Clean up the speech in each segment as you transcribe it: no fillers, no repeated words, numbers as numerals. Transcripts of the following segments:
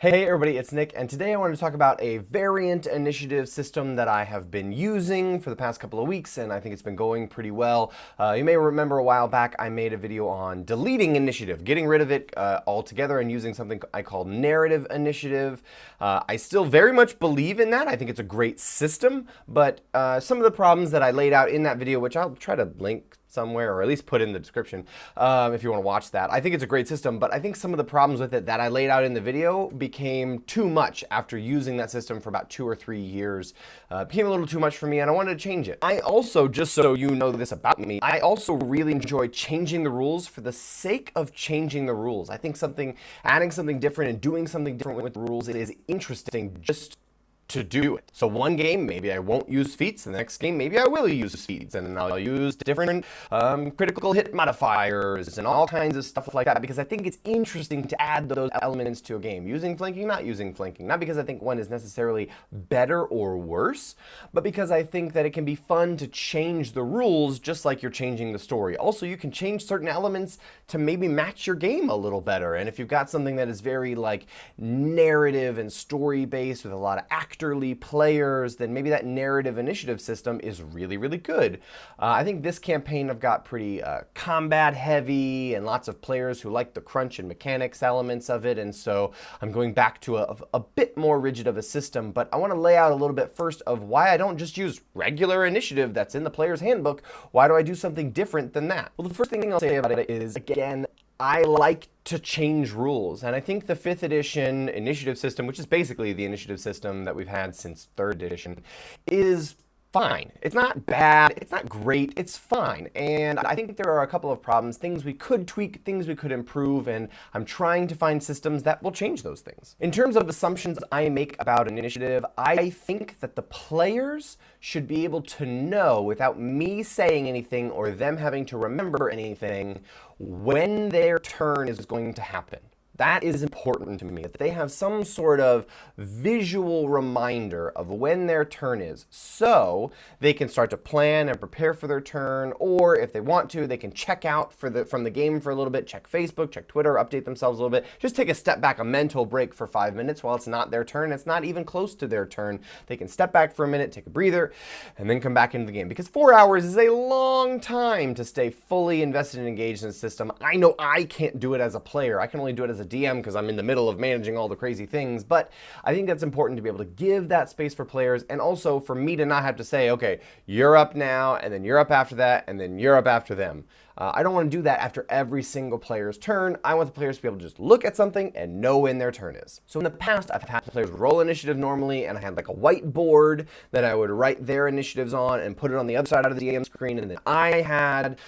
Hey everybody, it's Nick, and today I wanted to talk about a variant initiative system that I have been using for the past couple of weeks, and I think it's been going pretty well. You may remember a while back I made a video on deleting initiative, getting rid of it altogether and using something I call narrative initiative. I still very much believe in that. I think it's a great system, but some of the problems that I laid out in that video, which I'll try to link somewhere, or at least put in the description if you want to watch that. I think it's a great system, but I think some of the problems with it that I laid out in the video became too much after using that system for about 2 or 3 years. Became a little too much for me, and I wanted to change it. I also, just so you know this about me, I also really enjoy changing the rules for the sake of changing the rules. I think adding something different and doing something different with the rules is interesting just to do it. So one game, maybe I won't use feats, and the next game, maybe I will use feats, and I'll use different critical hit modifiers and all kinds of stuff like that, because I think it's interesting to add those elements to a game. Using flanking, not using flanking. Not because I think one is necessarily better or worse, but because I think that it can be fun to change the rules just like you're changing the story. Also, you can change certain elements to maybe match your game a little better, and if you've got something that is very like narrative and story-based with a lot of activity players, then maybe that narrative initiative system is really, really good. I think this campaign I've got pretty combat heavy and lots of players who like the crunch and mechanics elements of it, and so I'm going back to a bit more rigid of a system, but I want to lay out a little bit first of why I don't just use regular initiative that's in the player's handbook. Why do I do something different than that? Well, the first thing I'll say about it is, again, I like to change rules, and I think the 5th edition initiative system, which is basically the initiative system that we've had since 3rd edition, is fine. It's not bad, it's not great, it's fine. And I think there are a couple of problems, things we could tweak, things we could improve, and I'm trying to find systems that will change those things. In terms of assumptions I make about an initiative, I think that the players should be able to know, without me saying anything or them having to remember anything, when their turn is going to happen. That is important to me, that they have some sort of visual reminder of when their turn is, so they can start to plan and prepare for their turn, or if they want to, they can check out from the game for a little bit, check Facebook, check Twitter, update themselves a little bit, just take a step back, a mental break for 5 minutes while it's not their turn, it's not even close to their turn. They can step back for a minute, take a breather, and then come back into the game, because 4 hours is a long time to stay fully invested and engaged in the system. I know I can't do it as a player, I can only do it as a DM because I'm in the middle of managing all the crazy things, but I think that's important to be able to give that space for players, and also for me to not have to say, okay, you're up now, and then you're up after that, and then you're up after them. I don't want to do that after every single player's turn. I want the players to be able to just look at something and know when their turn is. So in the past, I've had players roll initiative normally, and I had like a whiteboard that I would write their initiatives on and put it on the other side of the DM screen, and then I had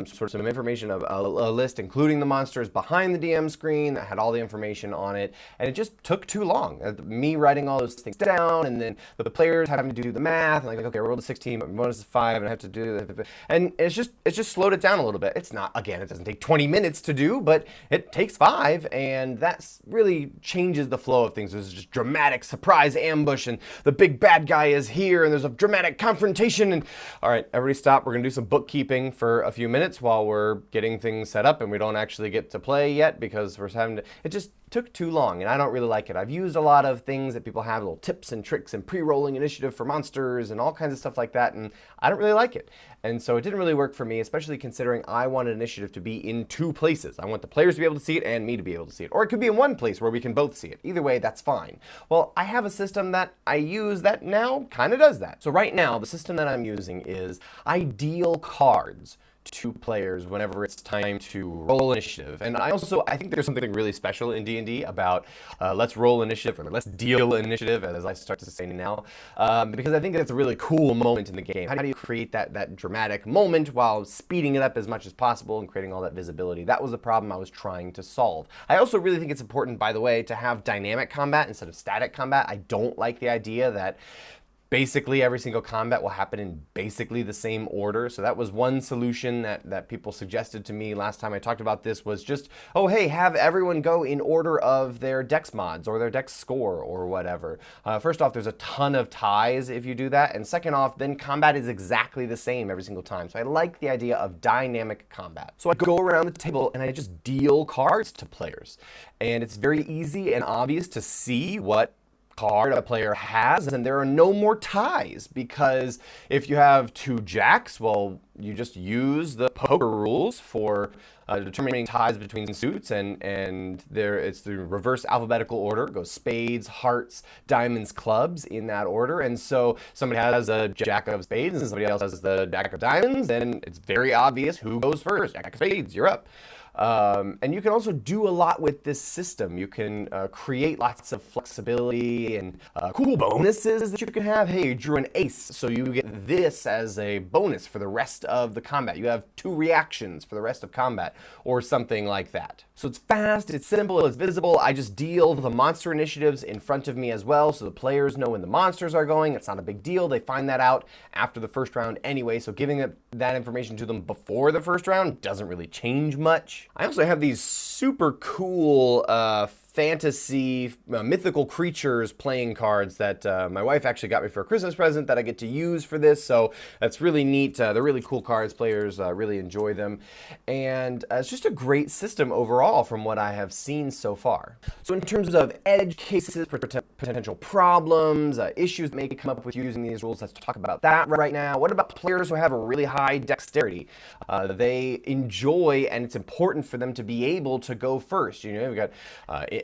sort of some information of a list, including the monsters behind the DM screen that had all the information on it, and it just took too long. Me writing all those things down, and then the players having to do the math, and like, okay, I rolled a 16, but bonus is 5, and I have to do that. And it's just slowed it down a little bit. It's not, again, it doesn't take 20 minutes to do, but it takes 5, and that's really changes the flow of things. There's just dramatic surprise ambush, and the big bad guy is here, and there's a dramatic confrontation, and all right, everybody stop. We're gonna do some bookkeeping for a few minutes while we're getting things set up, and we don't actually get to play yet because we're having to, it just took too long, and I don't really like it. I've used a lot of things that people have, little tips and tricks and pre-rolling initiative for monsters and all kinds of stuff like that, and I don't really like it. And so it didn't really work for me, especially considering I wanted initiative to be in 2 places. I want the players to be able to see it and me to be able to see it. Or it could be in one place where we can both see it. Either way, that's fine. Well, I have a system that I use that now kind of does that. So right now, the system that I'm using is I deal cards to players whenever it's time to roll initiative. And I think there's something really special in D&D about let's roll initiative, or let's deal initiative, as I start to say now, because I think that's a really cool moment in the game. How do you create that dramatic moment while speeding it up as much as possible and creating all that visibility? That was the problem I was trying to solve. I also really think it's important, by the way, to have dynamic combat instead of static combat. I don't like the idea that basically every single combat will happen in basically the same order. So that was one solution that people suggested to me last time I talked about this, was just, oh, hey, have everyone go in order of their dex mods or their dex score or whatever. First off, there's a ton of ties if you do that. And second off, then combat is exactly the same every single time. So I like the idea of dynamic combat. So I go around the table and I just deal cards to players. And it's very easy and obvious to see what card a player has, and there are no more ties, because if you have two jacks, well, you just use the poker rules for determining ties between suits, and there it's the reverse alphabetical order. It goes spades, hearts, diamonds, clubs in that order. And so somebody has a jack of spades and somebody else has the jack of diamonds, then it's very obvious who goes first. Jack of spades, you're up. And you can also do a lot with this system. You can create lots of flexibility and cool bonuses that you can have. Hey, you drew an ace, so you get this as a bonus for the rest of the combat. You have 2 reactions for the rest of combat, or something like that. So it's fast, it's simple, it's visible. I just deal the monster initiatives in front of me as well, so the players know when the monsters are going. It's not a big deal. They find that out after the first round anyway, so giving that information to them before the first round doesn't really change much. I also have these super cool fantasy mythical creatures playing cards that my wife actually got me for a Christmas present that I get to use for this, so that's really neat. They're really cool cards. Players really enjoy them, and it's just a great system overall from what I have seen so far. So in terms of edge cases, potential problems, issues that may come up with using these rules, let's talk about that right now. What about players who have a really high dexterity? They enjoy, and it's important for them to be able to go first. You know, you've got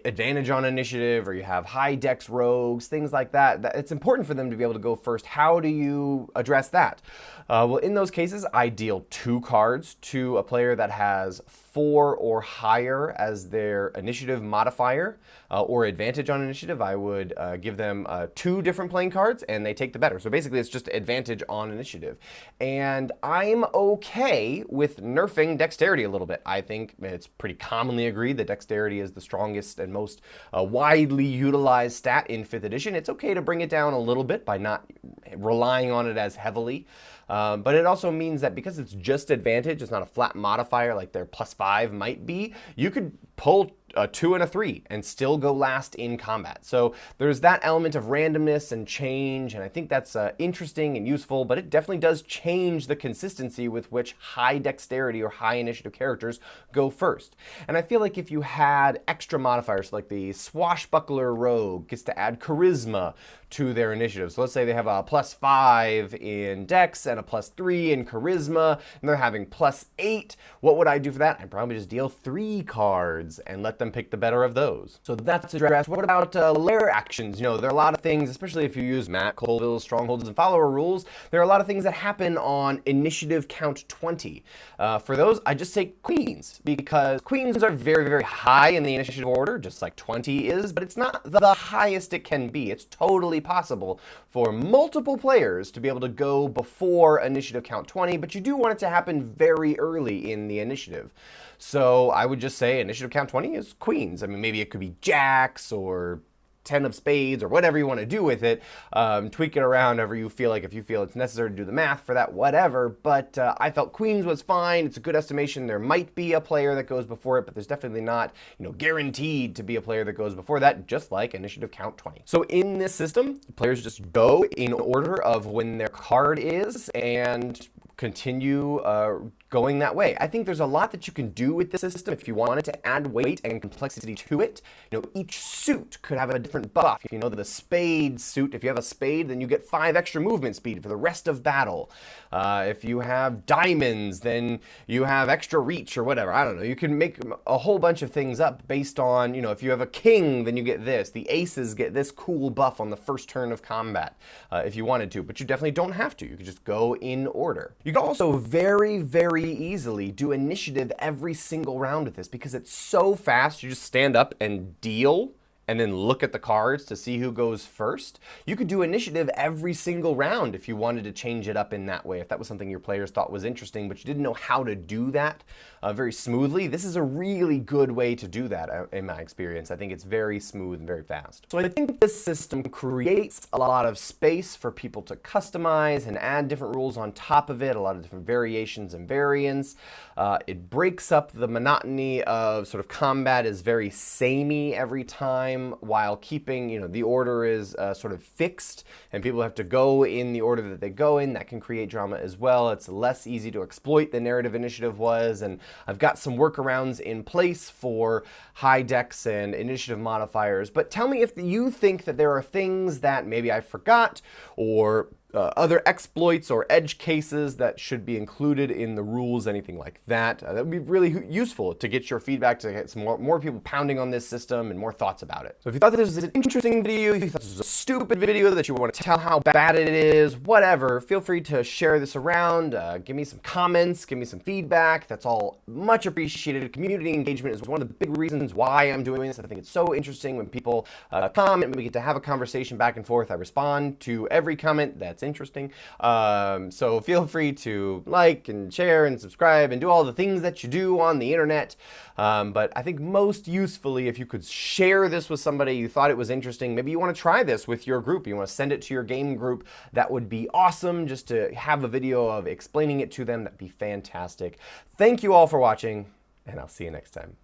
advantage on initiative, or you have high dex rogues, things like that. It's important for them to be able to go first. How do you address that? Well, in those cases, I deal 2 cards to a player that has 4 or higher as their initiative modifier, or advantage on initiative. I would give them 2 different playing cards, and they take the better. So basically, it's just advantage on initiative. And I'm okay with nerfing dexterity a little bit. I think it's pretty commonly agreed that dexterity is the strongest and most widely utilized stat in 5th edition. It's okay to bring it down a little bit by not relying on it as heavily. But it also means that because it's just advantage, it's not a flat modifier like their +5 might be, you could pull a 2 and a 3 and still go last in combat. So there's that element of randomness and change, and I think that's interesting and useful, but it definitely does change the consistency with which high dexterity or high initiative characters go first. And I feel like if you had extra modifiers, like the swashbuckler rogue gets to add charisma to their initiative. So let's say they have a +5 in dex and a +3 in charisma, and they're having +8. What would I do for that? I'd probably just deal 3 cards and let them pick the better of those. So that's addressed. What about lair actions? You know, there are a lot of things, especially if you use Matt Colville's Strongholds and Follower rules, there are a lot of things that happen on initiative count 20. For those, I just say queens, because queens are very, very high in the initiative order, just like 20 is, but it's not the highest it can be. It's totally possible for multiple players to be able to go before initiative count 20, but you do want it to happen very early in the initiative. So I would just say initiative count 20 is queens. I mean, maybe it could be jacks or 10 of spades or whatever you want to do with it. Tweak it around however you feel like, if you feel it's necessary to do the math for that, whatever. But I felt queens was fine. It's a good estimation. There might be a player that goes before it, but there's definitely not, guaranteed to be a player that goes before that, just like initiative count 20. So in this system, players just go in order of when their card is and continue going that way. I think there's a lot that you can do with this system if you wanted to add weight and complexity to it. Each suit could have a different buff. If you know that the spade suit, if you have a spade, then you get 5 extra movement speed for the rest of battle. If you have diamonds, then you have extra reach or whatever. I don't know. You can make a whole bunch of things up based on, if you have a king, then you get this. The aces get this cool buff on the first turn of combat if you wanted to, but you definitely don't have to. You can just go in order. You can also very, very easily do initiative every single round with this because it's so fast. You just stand up and deal, and then look at the cards to see who goes first. You could do initiative every single round if you wanted to change it up in that way, if that was something your players thought was interesting, but you didn't know how to do that very smoothly. This is a really good way to do that in my experience. I think it's very smooth and very fast. So I think this system creates a lot of space for people to customize and add different rules on top of it, a lot of different variations and variants. It breaks up the monotony of sort of combat is very samey every time, while keeping, the order is sort of fixed and people have to go in the order that they go in. That can create drama as well. It's less easy to exploit than narrative initiative was, and I've got some workarounds in place for high dex and initiative modifiers. But tell me if you think that there are things that maybe I forgot, or other exploits or edge cases that should be included in the rules, anything like that. That would be really useful to get your feedback, to get some more people pounding on this system and more thoughts about it. So if you thought this was an interesting video, if you thought this was a stupid video, that you want to tell how bad it is, whatever, feel free to share this around. Give me some comments, give me some feedback. That's all much appreciated. Community engagement is one of the big reasons why I'm doing this. I think it's so interesting when people comment and we get to have a conversation back and forth. I respond to every comment that's interesting. So feel free to like and share and subscribe and do all the things that you do on the internet. But I think most usefully, if you could share this with somebody you thought it was interesting, maybe you want to try this with your group, you want to send it to your game group, that would be awesome. Just to have a video of explaining it to them, that'd be fantastic. Thank you all for watching, and I'll see you next time.